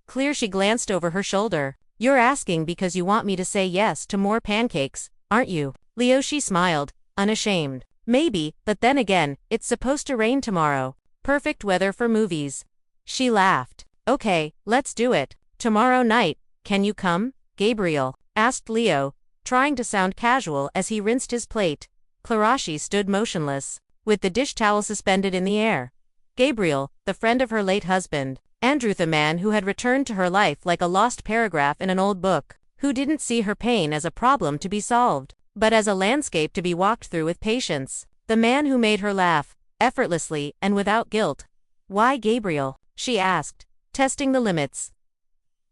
Clear she glanced over her shoulder. You're asking because you want me to say yes to more pancakes, aren't you? Leoshi smiled, unashamed. Maybe, but then again, it's supposed to rain tomorrow. Perfect weather for movies. She laughed. Okay, let's do it. Tomorrow night, can you come? Gabriel asked Leo, trying to sound casual as he rinsed his plate. Klarashi stood motionless, with the dish towel suspended in the air. Gabriel, the friend of her late husband. Andrew, the man who had returned to her life like a lost paragraph in an old book, who didn't see her pain as a problem to be solved, but as a landscape to be walked through with patience. The man who made her laugh, effortlessly and without guilt. Why Gabriel? She asked, testing the limits.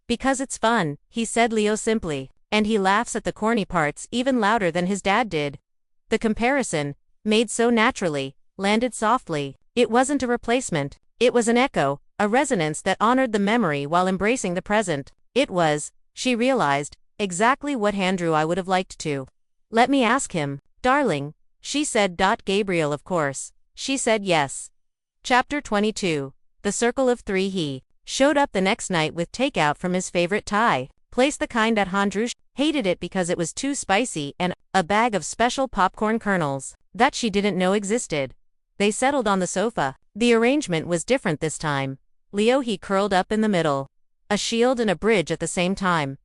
Because it's fun, he said Leo simply, and he laughs at the corny parts even louder than his dad did. The comparison, made so naturally, landed softly. It wasn't a replacement. It was an echo, a resonance that honored the memory while embracing the present. It was, she realized, exactly what Andrew I would have liked to. Let me ask him, darling, she said. Gabriel, of course. She said yes. Chapter 22. The Circle of Three. He showed up the next night with takeout from his favorite Thai place, the kind that Andrew hated it because it was too spicy, and a bag of special popcorn kernels that she didn't know existed. They settled on the sofa. The arrangement was different this time. Leo he curled up in the middle, a shield and a bridge at the same time.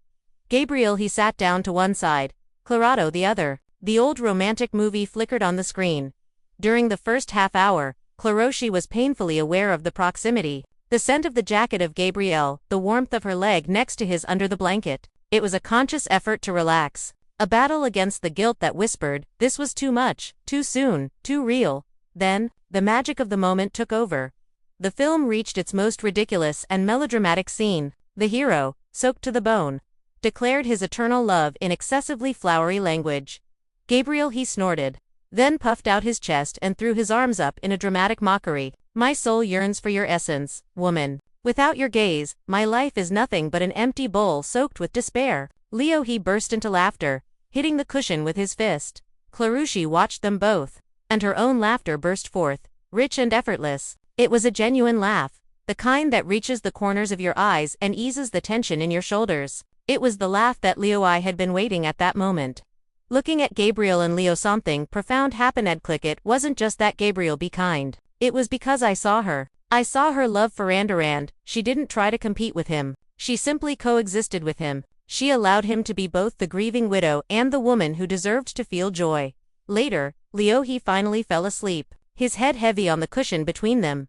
Gabriel he sat down to one side, Clarato the other. The old romantic movie flickered on the screen. During the first half hour, Klaroshi was painfully aware of the proximity. The scent of the jacket of Gabrielle, the warmth of her leg next to his under the blanket. It was a conscious effort to relax. A battle against the guilt that whispered, this was too much, too soon, too real. Then, the magic of the moment took over. The film reached its most ridiculous and melodramatic scene. The hero, soaked to the bone, declared his eternal love in excessively flowery language. Gabriel he snorted, then puffed out his chest and threw his arms up in a dramatic mockery. My soul yearns for your essence, woman. Without your gaze, my life is nothing but an empty bowl soaked with despair. Leo he burst into laughter, hitting the cushion with his fist. Klarushi watched them both, and her own laughter burst forth, rich and effortless. It was a genuine laugh, the kind that reaches the corners of your eyes and eases the tension in your shoulders. It was the laugh that Leo I had been waiting at that moment. Looking at Gabriel and Leo, something profound happened. It wasn't just that Gabriel be kind. It was because I saw her. I saw her love for Andarand. She didn't try to compete with him. She simply coexisted with him. She allowed him to be both the grieving widow and the woman who deserved to feel joy. Later, Leo he finally fell asleep, his head heavy on the cushion between them.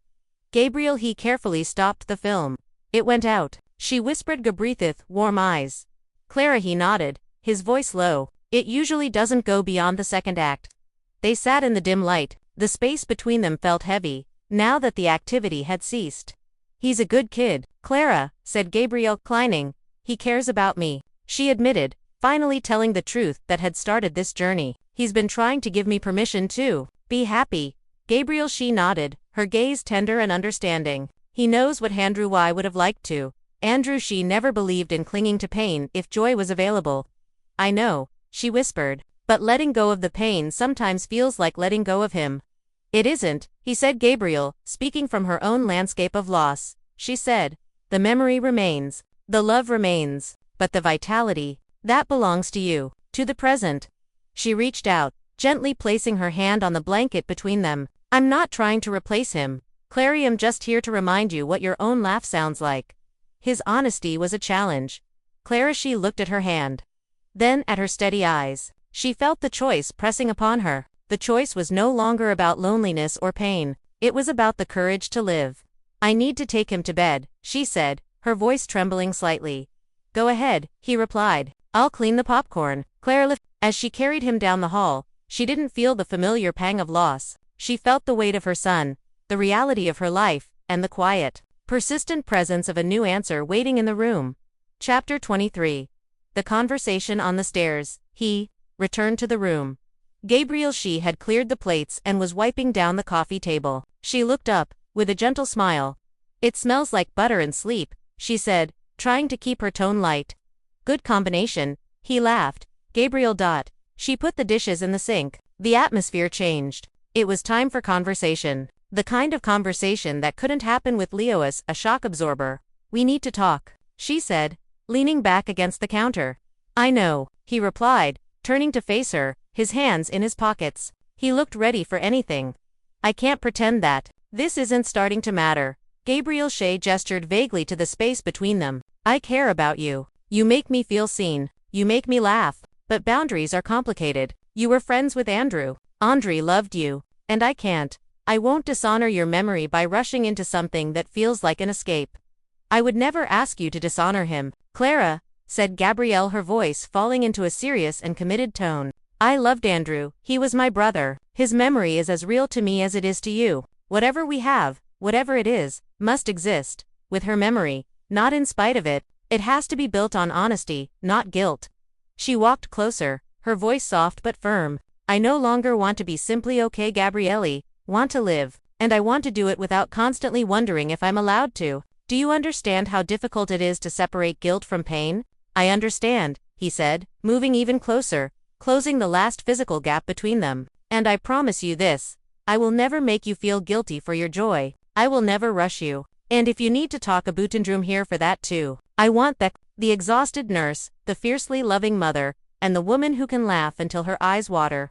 Gabriel he carefully stopped the film. It went out. She whispered, Gabrithith, warm eyes. Clara he nodded, his voice low. It usually doesn't go beyond the second act. They sat in the dim light. The space between them felt heavy, now that the activity had ceased. He's a good kid, Clara, said Gabriel, declining. He cares about me, she admitted, finally telling the truth that had started this journey. He's been trying to give me permission to be happy. Gabriel she nodded, her gaze tender and understanding. He knows what Andrew I would have liked to. Andrew she never believed in clinging to pain if joy was available. I know, she whispered, but letting go of the pain sometimes feels like letting go of him. It isn't, he said. Gabriel, speaking from her own landscape of loss, she said, the memory remains, the love remains, but the vitality, that belongs to you, to the present. She reached out, gently placing her hand on the blanket between them. I'm not trying to replace him, Clary. I'm just here to remind you what your own laugh sounds like. His honesty was a challenge. Clara she looked at her hand, then at her steady eyes. She felt the choice pressing upon her. The choice was no longer about loneliness or pain. It was about the courage to live. I need to take him to bed, she said, her voice trembling slightly. Go ahead, he replied. I'll clean the popcorn. Clara lifted. As she carried him down the hall, she didn't feel the familiar pang of loss. She felt the weight of her son, the reality of her life, and the quiet, persistent presence of a new answer waiting in the room. Chapter 23. The conversation on the stairs. He returned to the room. Gabriel she had cleared the plates and was wiping down the coffee table. She looked up, with a gentle smile. It smells like butter and sleep, she said, trying to keep her tone light. Good combination, he laughed. Gabriel. She put the dishes in the sink. The atmosphere changed. It was time for conversation. The kind of conversation that couldn't happen with Leo as a shock absorber. We need to talk, she said, leaning back against the counter. I know, he replied, turning to face her, his hands in his pockets. He looked ready for anything. I can't pretend that. This isn't starting to matter. Gabriel Shea gestured vaguely to the space between them. I care about you. You make me feel seen. You make me laugh. But boundaries are complicated. You were friends with Andrew. Andre loved you. And I can't. I won't dishonor your memory by rushing into something that feels like an escape. I would never ask you to dishonor him, Clara, said Gabrielle, her voice falling into a serious and committed tone. I loved Andrew. He was my brother. His memory is as real to me as it is to you. Whatever we have, whatever it is, must exist, with her memory, not in spite of it. It has to be built on honesty, not guilt. She walked closer, her voice soft but firm. I no longer want to be simply okay, Gabrielle. Want to live. And I want to do it without constantly wondering if I'm allowed to. Do you understand how difficult it is to separate guilt from pain? I understand, he said, moving even closer, closing the last physical gap between them. And I promise you this. I will never make you feel guilty for your joy. I will never rush you. And if you need to talk a Bootendrum here for that too. I want that. The exhausted nurse, the fiercely loving mother, and the woman who can laugh until her eyes water.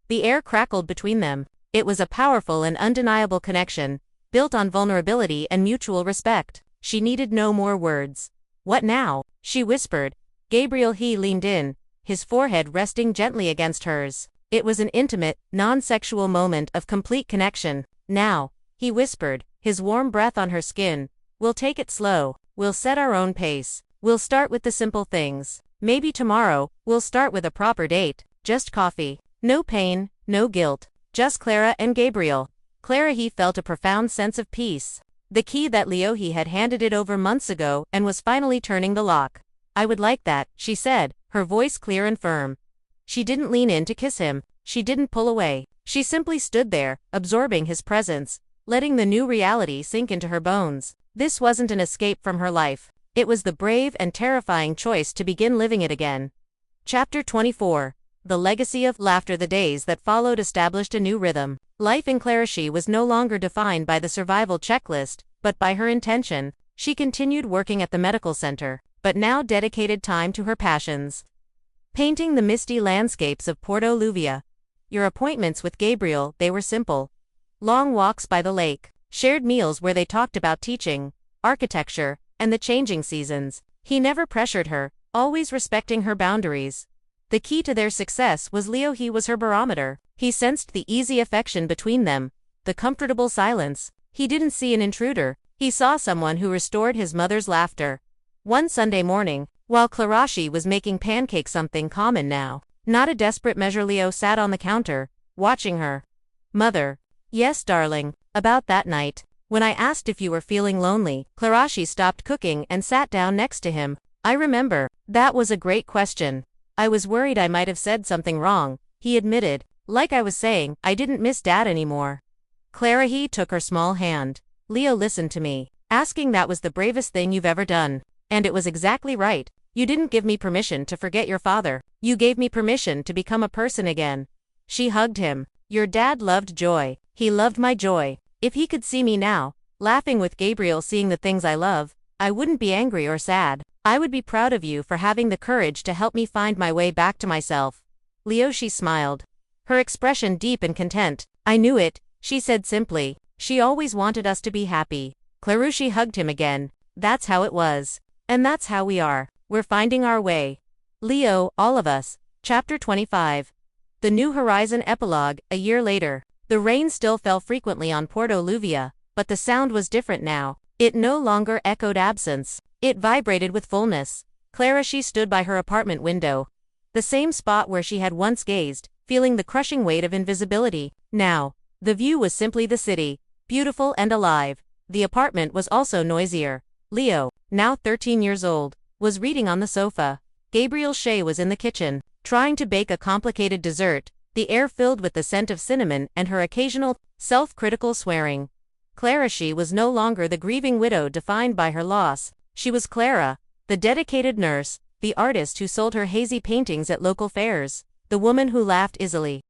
The air crackled between them. It was a powerful and undeniable connection, built on vulnerability and mutual respect. She needed no more words. What now? She whispered. Gabriel he leaned in, his forehead resting gently against hers. It was an intimate, non-sexual moment of complete connection. Now, he whispered, his warm breath on her skin. We'll take it slow. We'll set our own pace. We'll start with the simple things. Maybe tomorrow, we'll start with a proper date. Just coffee. No pain, no guilt. Just Clara and Gabriel. Clara he felt a profound sense of peace. The key that Leohi had handed it over months ago and was finally turning the lock. I would like that, she said, her voice clear and firm. She didn't lean in to kiss him. She didn't pull away. She simply stood there, absorbing his presence, letting the new reality sink into her bones. This wasn't an escape from her life. It was the brave and terrifying choice to begin living it again. Chapter 24. The legacy of laughter. The days that followed established a new rhythm. Life in Clarishi was no longer defined by the survival checklist, but by her intention. She continued working at the medical center, but now dedicated time to her passions. Painting the misty landscapes of Porto Luvia. Your appointments with Gabriel, they were simple. Long walks by the lake, shared meals where they talked about teaching, architecture, and the changing seasons. He never pressured her, always respecting her boundaries. The key to their success was Leo. He was her barometer. He sensed the easy affection between them, the comfortable silence. He didn't see an intruder. He saw someone who restored his mother's laughter. One Sunday morning, while Clarashi was making pancakes, something common now, not a desperate measure, Leo sat on the counter, watching her. Mother. Yes, darling, about that night. When I asked if you were feeling lonely, Clarashi stopped cooking and sat down next to him. I remember. That was a great question. I was worried I might have said something wrong, he admitted. Like I was saying, I didn't miss Dad anymore. Clara he took her small hand. Leo, listen to me. Asking that was the bravest thing you've ever done. And it was exactly right. You didn't give me permission to forget your father. You gave me permission to become a person again. She hugged him. Your dad loved joy. He loved my joy. If he could see me now, laughing with Gabriel, seeing the things I love, I wouldn't be angry or sad. I would be proud of you for having the courage to help me find my way back to myself. Leo, she smiled. Her expression deep and content. I knew it, she said simply. She always wanted us to be happy. Clarushi hugged him again. That's how it was. And that's how we are. We're finding our way. Leo, all of us. Chapter 25. The New Horizon epilogue. A year later. The rain still fell frequently on Porto Luvia, but the sound was different now. It no longer echoed absence. It vibrated with fullness. Clarishi stood by her apartment window. The same spot where she had once gazed, feeling the crushing weight of invisibility. Now, the view was simply the city, beautiful and alive. The apartment was also noisier. Leo, now 13 years old, was reading on the sofa. Gabriel Shea was in the kitchen, trying to bake a complicated dessert, the air filled with the scent of cinnamon and her occasional, self-critical swearing. Clarishi was no longer the grieving widow defined by her loss. She was Clara, the dedicated nurse, the artist who sold her hazy paintings at local fairs, the woman who laughed easily.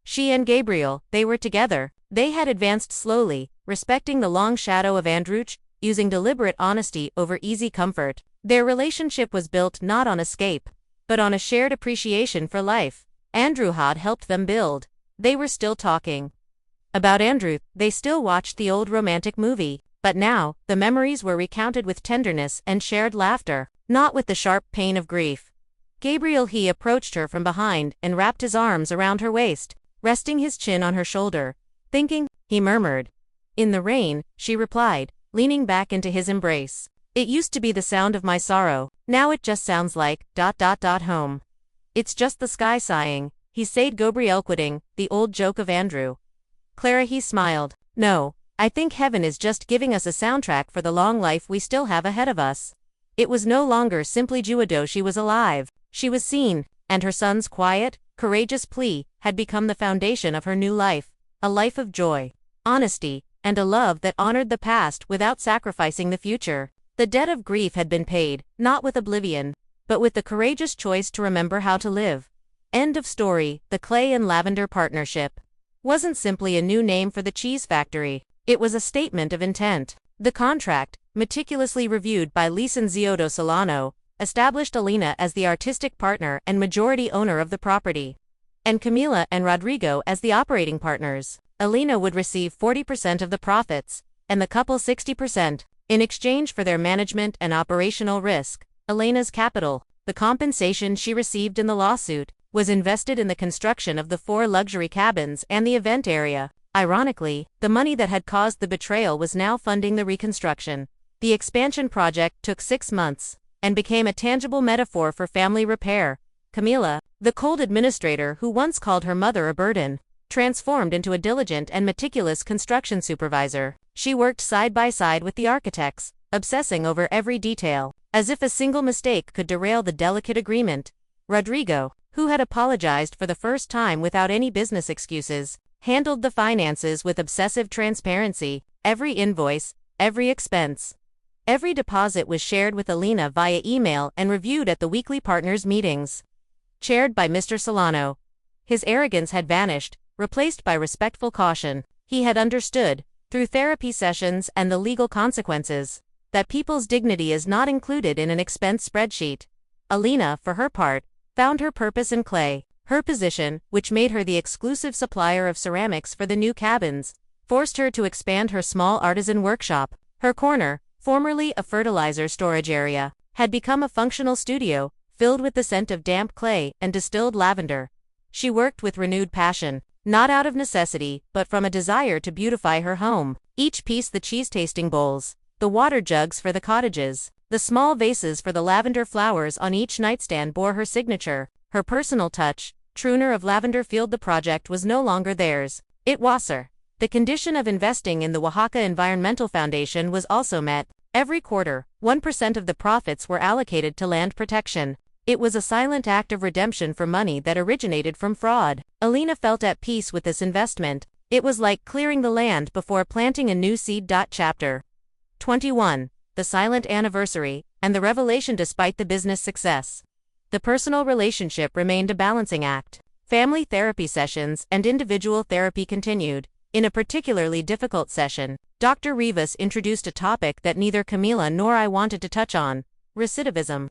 She and Gabriel, they were together. They had advanced slowly, respecting the long shadow of Andruch, using deliberate honesty over easy comfort. Their relationship was built not on escape, but on a shared appreciation for life. Andrew had helped them build. They were still talking about Andrew, they still watched the old romantic movie, but now, the memories were recounted with tenderness and shared laughter, not with the sharp pain of grief. Gabriel he approached her from behind and wrapped his arms around her waist, resting his chin on her shoulder. Thinking, he murmured. In the rain, she replied, leaning back into his embrace. It used to be the sound of my sorrow, now it just sounds like, home. It's just the sky sighing, he said Gabriel quitting, the old joke of Andrew. Clara he smiled. No, I think heaven is just giving us a soundtrack for the long life we still have ahead of us. It was no longer simply Juado she was alive, she was seen, and her son's quiet, courageous plea had become the foundation of her new life, a life of joy, honesty, and a love that honored the past without sacrificing the future. The debt of grief had been paid, not with oblivion, but with the courageous choice to remember how to live. End of story. The Clay and Lavender Partnership wasn't simply a new name for the cheese factory, it was a statement of intent. The contract, meticulously reviewed by Licenciado Solano, established Alina as the artistic partner and majority owner of the property, and Camila and Rodrigo as the operating partners. Alina would receive 40% of the profits, and the couple 60%, in exchange for their management and operational risk. Elena's capital, the compensation she received in the lawsuit, was invested in the construction of the 4 luxury cabins and the event area. Ironically, the money that had caused the betrayal was now funding the reconstruction. The expansion project took 6 months, and became a tangible metaphor for family repair. Camila, the cold administrator who once called her mother a burden, transformed into a diligent and meticulous construction supervisor. She worked side by side with the architects, obsessing over every detail, as if a single mistake could derail the delicate agreement. Rodrigo, who had apologized for the first time without any business excuses, handled the finances with obsessive transparency. Every invoice, every expense, every deposit was shared with Alina via email and reviewed at the weekly partners' meetings, chaired by Mr. Solano. His arrogance had vanished, replaced by respectful caution. He had understood, through therapy sessions and the legal consequences, that people's dignity is not included in an expense spreadsheet. Alina, for her part, found her purpose in clay. Her position, which made her the exclusive supplier of ceramics for the new cabins, forced her to expand her small artisan workshop. Her corner, formerly a fertilizer storage area, had become a functional studio, filled with the scent of damp clay and distilled lavender. She worked with renewed passion, not out of necessity, but from a desire to beautify her home. Each piece, the cheese-tasting bowls, the water jugs for the cottages, the small vases for the lavender flowers on each nightstand bore her signature, her personal touch. Truner of Lavender Field. The project was no longer theirs, it was her. The condition of investing in the Oaxaca Environmental Foundation was also met. Every quarter, 1% of the profits were allocated to land protection. It was a silent act of redemption for money that originated from fraud. Alina felt at peace with this investment. It was like clearing the land before planting a new seed. Chapter 21. The Silent Anniversary, and the Revelation. Despite the business success, the personal relationship remained a balancing act. Family therapy sessions and individual therapy continued. In a particularly difficult session, Dr. Rivas introduced a topic that neither Camila nor I wanted to touch on: recidivism.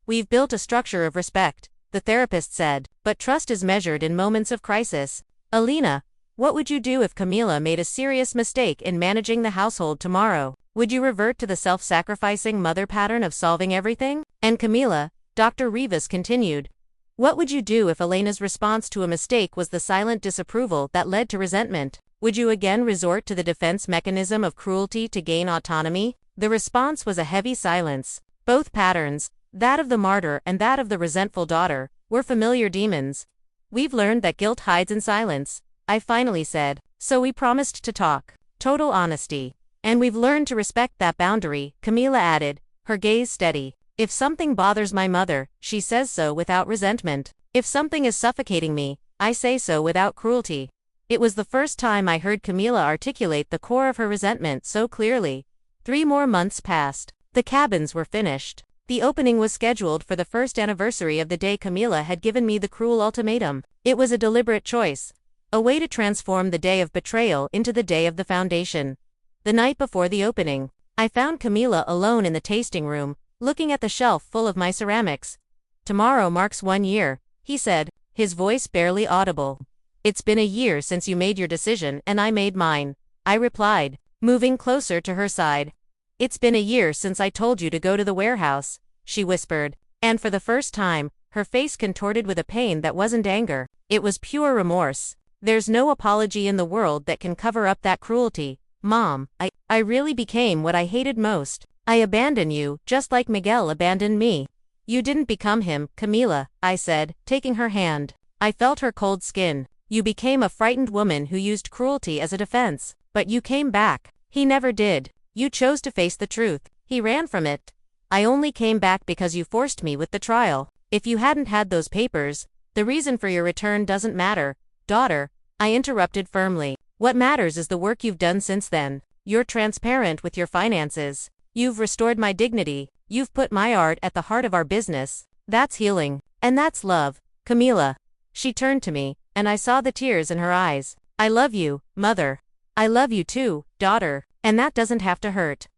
We've built a structure of respect, the therapist said, but trust is measured in moments of crisis. Alina, what would you do if Camila made a serious mistake in managing the household tomorrow? Would you revert to the self-sacrificing mother pattern of solving everything? And Camila, Dr. Rivas continued, what would you do if Elena's response to a mistake was the silent disapproval that led to resentment? Would you again resort to the defense mechanism of cruelty to gain autonomy? The response was a heavy silence. Both patterns, that of the martyr and that of the resentful daughter, were familiar demons. We've learned that guilt hides in silence, I finally said, so we promised to talk. Total honesty. And we've learned to respect that boundary, Camila added, her gaze steady. If something bothers my mother, she says so without resentment. If something is suffocating me, I say so without cruelty. It was the first time I heard Camila articulate the core of her resentment so clearly. 3 more months passed. The cabins were finished. The opening was scheduled for the first anniversary of the day Camila had given me the cruel ultimatum. It was a deliberate choice, a way to transform the day of betrayal into the day of the foundation. The night before the opening, I found Camila alone in the tasting room, looking at the shelf full of my ceramics. Tomorrow marks 1 year, he said, his voice barely audible. It's been a year since you made your decision and I made mine, I replied, moving closer to her side. It's been a year since I told you to go to the warehouse, she whispered, and for the first time, her face contorted with a pain that wasn't anger. It was pure remorse. There's no apology in the world that can cover up that cruelty. Mom, I really became what I hated most. I abandoned you, just like Miguel abandoned me. You didn't become him, Camila, I said, taking her hand. I felt her cold skin. You became a frightened woman who used cruelty as a defense. But you came back. He never did. You chose to face the truth. He ran from it. I only came back because you forced me with the trial. If you hadn't had those papers, the reason for your return doesn't matter, daughter, I interrupted firmly. What matters is the work you've done since then. You're transparent with your finances. You've restored my dignity. You've put my art at the heart of our business. That's healing. And that's love. Camila. She turned to me, and I saw the tears in her eyes. I love you, mother. I love you too, daughter, and that doesn't have to hurt.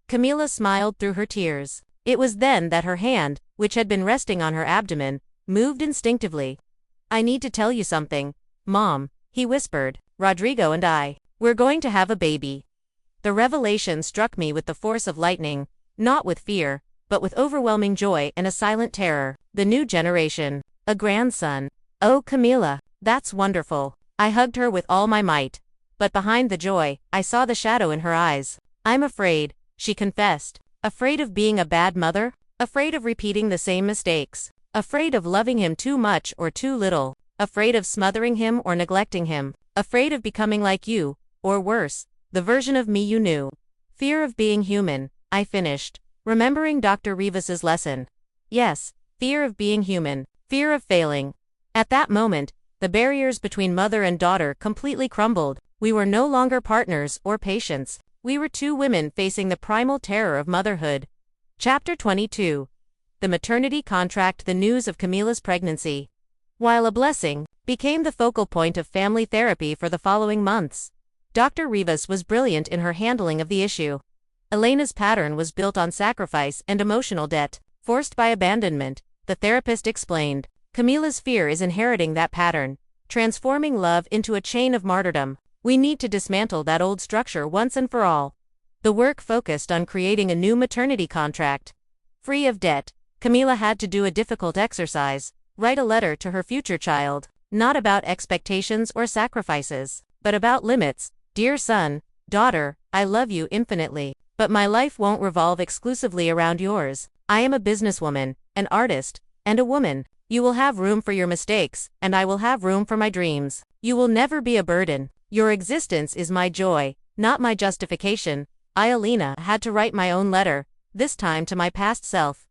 Camila smiled through her tears. It was then that her hand, which had been resting on her abdomen, moved instinctively. I need to tell you something, Mom, he whispered. Rodrigo and we're going to have a baby. The revelation struck me with the force of lightning, not with fear, but with overwhelming joy and a silent terror. The new generation. A grandson. Oh, Camila, that's wonderful. I hugged her with all my might. But behind the joy, I saw the shadow in her eyes. I'm afraid, she confessed. Afraid of being a bad mother? Afraid of repeating the same mistakes? Afraid of loving him too much or too little? Afraid of smothering him or neglecting him? Afraid of becoming like you, or worse, the version of me you knew? Fear of being human, I finished, remembering Dr. Rivas's lesson. Yes, fear of being human, fear of failing. At that moment, the barriers between mother and daughter completely crumbled. We were no longer partners or patients. We were two women facing the primal terror of motherhood. Chapter 22. The maternity contract. The news of Camila's pregnancy, while a blessing, became the focal point of family therapy for the following months. Dr. Rivas was brilliant in her handling of the issue. Elena's pattern was built on sacrifice and emotional debt, forced by abandonment, the therapist explained. Camila's fear is inheriting that pattern, transforming love into a chain of martyrdom. We need to dismantle that old structure once and for all. The work focused on creating a new maternity contract. Free of debt, Camila had to do a difficult exercise, write a letter to her future child, not about expectations or sacrifices, but about limits. Dear son, daughter, I love you infinitely, but my life won't revolve exclusively around yours. I am a businesswoman, an artist, and a woman. You will have room for your mistakes, and I will have room for my dreams. You will never be a burden. Your existence is my joy, not my justification. I, Alina, had to write my own letter, this time to my past self.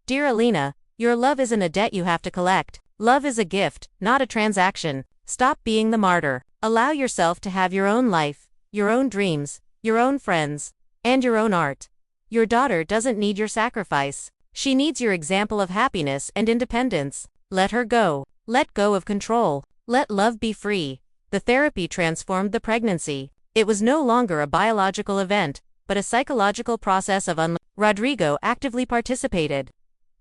Dear Alina, your love isn't a debt you have to collect. Love is a gift, not a transaction. Stop being the martyr. Allow yourself to have your own life, your own dreams, your own friends, and your own art. Your daughter doesn't need your sacrifice. She needs your example of happiness and independence. Let her go. Let go of control. Let love be free. The therapy transformed the pregnancy. It was no longer a biological event, but a psychological process of Rodrigo actively participated.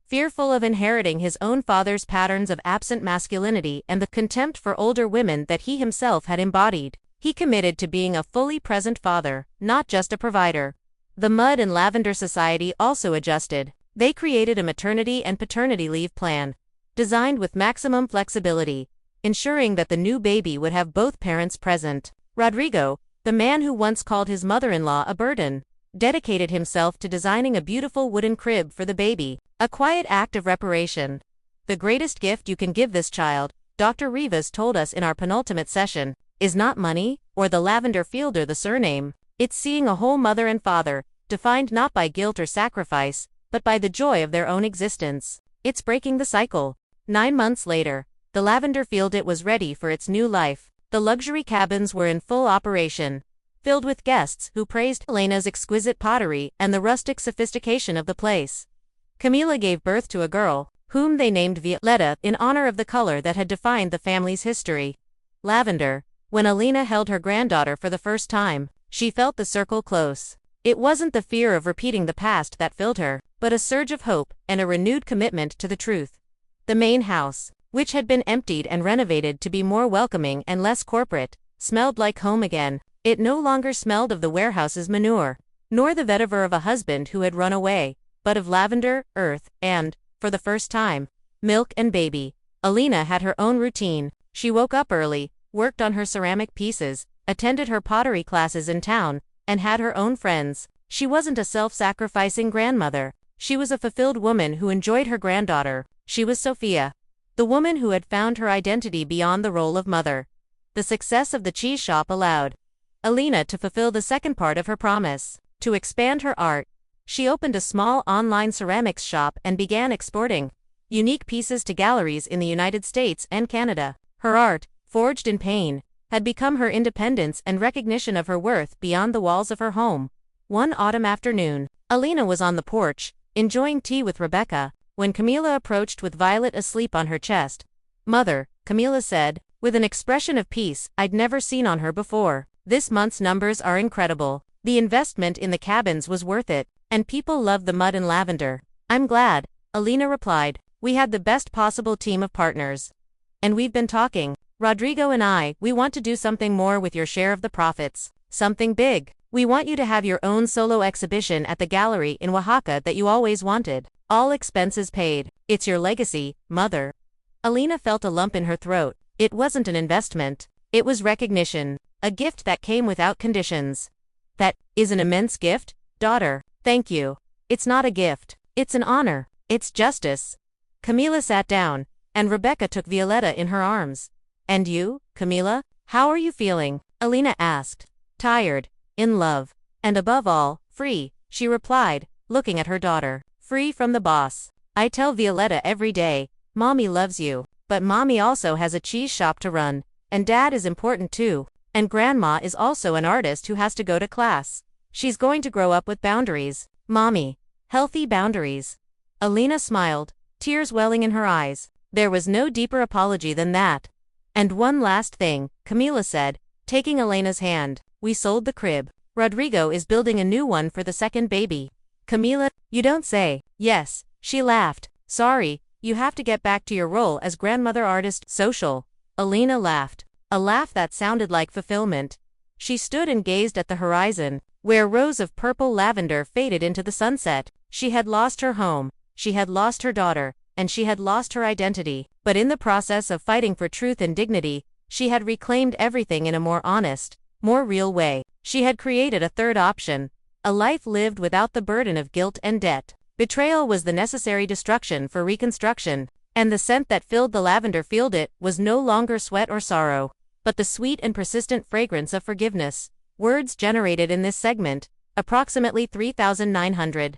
Fearful of inheriting his own father's patterns of absent masculinity and the contempt for older women that he himself had embodied, he committed to being a fully present father, not just a provider. The Mud and Lavender Society also adjusted. They created a maternity and paternity leave plan, designed with maximum flexibility, ensuring that the new baby would have both parents present. Rodrigo, the man who once called his mother-in-law a burden, dedicated himself to designing a beautiful wooden crib for the baby, a quiet act of reparation. The greatest gift you can give this child, Dr. Rivas told us in our penultimate session, is not money, or the lavender field or the surname. It's seeing a whole mother and father, defined not by guilt or sacrifice, but by the joy of their own existence. It's breaking the cycle. 9 months later, the lavender field was ready for its new life. The luxury cabins were in full operation, filled with guests who praised Elena's exquisite pottery and the rustic sophistication of the place. Camila gave birth to a girl, whom they named Violetta in honor of the color that had defined the family's history. Lavender. When Alina held her granddaughter for the first time, she felt the circle close. It wasn't the fear of repeating the past that filled her, but a surge of hope and a renewed commitment to the truth. The main house, which had been emptied and renovated to be more welcoming and less corporate, smelled like home again. It no longer smelled of the warehouse's manure, nor the vetiver of a husband who had run away, but of lavender, earth, and, for the first time, milk and baby. Alina had her own routine. She woke up early, worked on her ceramic pieces, attended her pottery classes in town, and had her own friends. She wasn't a self-sacrificing grandmother. She was a fulfilled woman who enjoyed her granddaughter. She was Sophia, the woman who had found her identity beyond the role of mother. The success of the cheese shop allowed Alina to fulfill the second part of her promise, to expand her art. She opened a small online ceramics shop and began exporting unique pieces to galleries in the United States and Canada. Her art, forged in pain, had become her independence and recognition of her worth beyond the walls of her home. One autumn afternoon, Alina was on the porch, enjoying tea with Rebecca, when Camila approached with Violet asleep on her chest. "Mother," Camila said, with an expression of peace I'd never seen on her before, "this month's numbers are incredible. The investment in the cabins was worth it, and people love the mud and lavender." "I'm glad," Alina replied. "We had the best possible team of partners. And we've been talking. Rodrigo and I, we want to do something more with your share of the profits. Something big. We want you to have your own solo exhibition at the gallery in Oaxaca that you always wanted. All expenses paid. It's your legacy, Mother." Alina felt a lump in her throat. It wasn't an investment. It was recognition. A gift that came without conditions. "That is an immense gift, daughter. Thank you." "It's not a gift. It's an honor. It's justice." Camila sat down, and Rebecca took Violetta in her arms. "And you, Camila? How are you feeling?" Alina asked. "Tired, in love, and above all, free," she replied, looking at her daughter. "Free from the boss. I tell Violetta every day, Mommy loves you, but Mommy also has a cheese shop to run, and Dad is important too, and Grandma is also an artist who has to go to class. She's going to grow up with boundaries, Mommy. Healthy boundaries." Alina smiled, tears welling in her eyes. There was no deeper apology than that. "And one last thing," Camila said, taking Elena's hand. "We sold the crib. Rodrigo is building a new one for the second baby." "Camila, you don't say." "Yes," she laughed. "Sorry, you have to get back to your role as grandmother artist social." Alina laughed. A laugh that sounded like fulfillment. She stood and gazed at the horizon, where rows of purple lavender faded into the sunset. She had lost her home, she had lost her daughter, and she had lost her identity. But in the process of fighting for truth and dignity, she had reclaimed everything in a more honest, more real way. She had created a third option, a life lived without the burden of guilt and debt. Betrayal was the necessary destruction for reconstruction, and the scent that filled the lavender field it was no longer sweat or sorrow, but the sweet and persistent fragrance of forgiveness. Words generated in this segment, approximately 3,900.